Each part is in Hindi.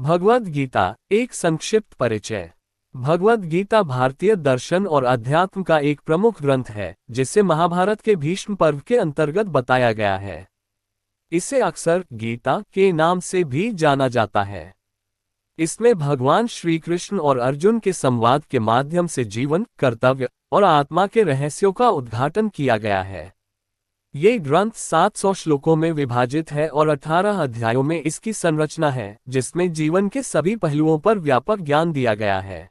भगवद गीता एक संक्षिप्त परिचय। भगवद गीता भारतीय दर्शन और अध्यात्म का एक प्रमुख ग्रंथ है, जिसे महाभारत के भीष्म पर्व के अंतर्गत बताया गया है। इसे अक्सर गीता के नाम से भी जाना जाता है। इसमें भगवान श्री कृष्ण और अर्जुन के संवाद के माध्यम से जीवन, कर्तव्य और आत्मा के रहस्यों का उद्घाटन किया गया है। ये ग्रंथ 700 श्लोकों में विभाजित है और 18 अध्यायों में इसकी संरचना है, जिसमें जीवन के सभी पहलुओं पर व्यापक ज्ञान दिया गया है।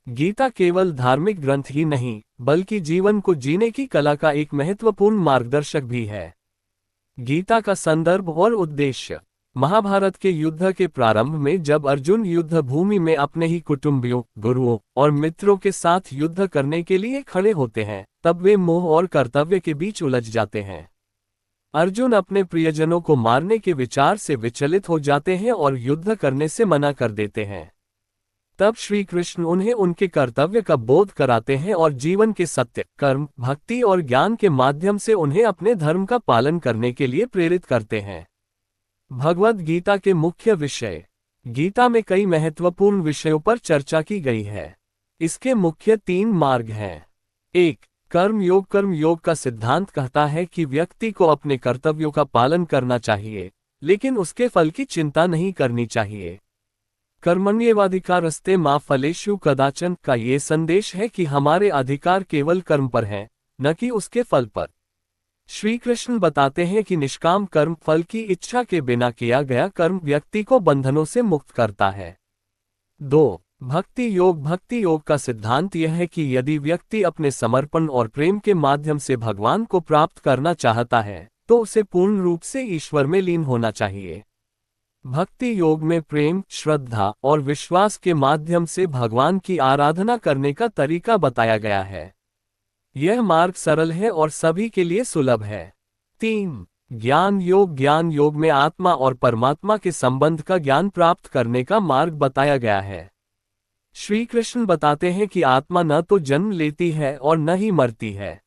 गीता केवल धार्मिक ग्रंथ ही नहीं, बल्कि जीवन को जीने की कला का एक महत्वपूर्ण मार्गदर्शक भी है। गीता का संदर्भ और उद्देश्य। महाभारत के युद्ध के प्रारंभ में जब अर्जुन युद्ध भूमि में अपने ही कुटुंबियों, गुरुओं और मित्रों के साथ युद्ध करने के लिए खड़े होते हैं, तब वे मोह और कर्तव्य के बीच उलझ जाते हैं। अर्जुन अपने प्रियजनों को मारने के विचार से विचलित हो जाते हैं और युद्ध करने से मना कर देते हैं। तब श्री कृष्ण उन्हें उनके कर्तव्य का बोध कराते हैं और जीवन के सत्य, कर्म, भक्ति और ज्ञान के माध्यम से उन्हें अपने धर्म का पालन करने के लिए प्रेरित करते हैं। भगवद गीता के मुख्य विषय। गीता में कई महत्वपूर्ण विषयों पर चर्चा की गई है। इसके मुख्य 3 मार्ग हैं। 1. कर्म योग। कर्म योग का सिद्धांत कहता है कि व्यक्ति को अपने कर्तव्यों का पालन करना चाहिए, लेकिन उसके फल की चिंता नहीं करनी चाहिए। कर्मण्येवाधिकारस्ते मा फलेषु कदाचन का ये संदेश है कि हमारे अधिकार केवल कर्म पर हैं, न कि उसके फल पर। श्री कृष्ण बताते हैं कि निष्काम कर्म, फल की इच्छा के बिना किया गया कर्म व्यक्ति को बंधनों से मुक्त करता है। 2. भक्ति योग। भक्ति योग का सिद्धांत यह है कि यदि व्यक्ति अपने समर्पण और प्रेम के माध्यम से भगवान को प्राप्त करना चाहता है, तो उसे पूर्ण रूप से ईश्वर में लीन होना चाहिए। भक्ति योग में प्रेम, श्रद्धा और विश्वास के माध्यम से भगवान की आराधना करने का तरीका बताया गया है। यह मार्ग सरल है और सभी के लिए सुलभ है। 3. ज्ञान योग। ज्ञान योग में आत्मा और परमात्मा के संबंध का ज्ञान प्राप्त करने का मार्ग बताया गया है। श्री कृष्ण बताते हैं कि आत्मा न तो जन्म लेती है और न ही मरती है।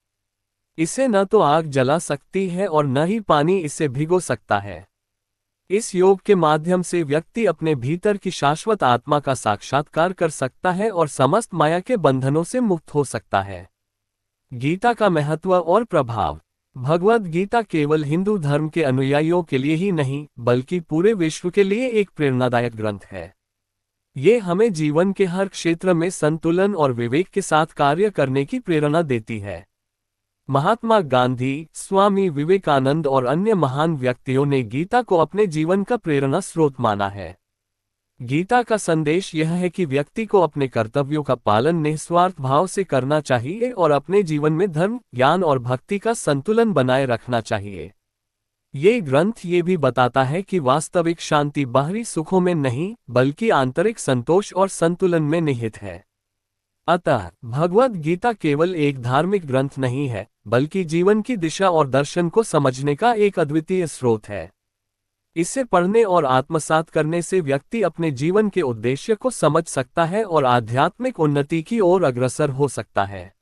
इसे न तो आग जला सकती है और न ही पानी इसे भिगो सकता है। इस योग के माध्यम से व्यक्ति अपने भीतर की शाश्वत आत्मा का साक्षात्कार कर सकता है और समस्त माया के बंधनों से मुक्त हो सकता है। गीता का महत्व और प्रभाव। भगवद गीता केवल हिंदू धर्म के अनुयायियों के लिए ही नहीं, बल्कि पूरे विश्व के लिए एक प्रेरणादायक ग्रंथ है। ये हमें जीवन के हर क्षेत्र में संतुलन और विवेक के साथ कार्य करने की प्रेरणा देती है। महात्मा गांधी, स्वामी विवेकानंद और अन्य महान व्यक्तियों ने गीता को अपने जीवन का प्रेरणा स्रोत माना है। गीता का संदेश यह है कि व्यक्ति को अपने कर्तव्यों का पालन निस्वार्थ भाव से करना चाहिए और अपने जीवन में धर्म, ज्ञान और भक्ति का संतुलन बनाए रखना चाहिए। ये ग्रंथ ये भी बताता है कि वास्तविक शांति बाहरी सुखों में नहीं, बल्कि आंतरिक संतोष और संतुलन में निहित है। अतः भगवद गीता केवल एक धार्मिक ग्रंथ नहीं है, बल्कि जीवन की दिशा और दर्शन को समझने का एक अद्वितीय स्रोत है। इसे पढ़ने और आत्मसात करने से व्यक्ति अपने जीवन के उद्देश्य को समझ सकता है और आध्यात्मिक उन्नति की ओर अग्रसर हो सकता है।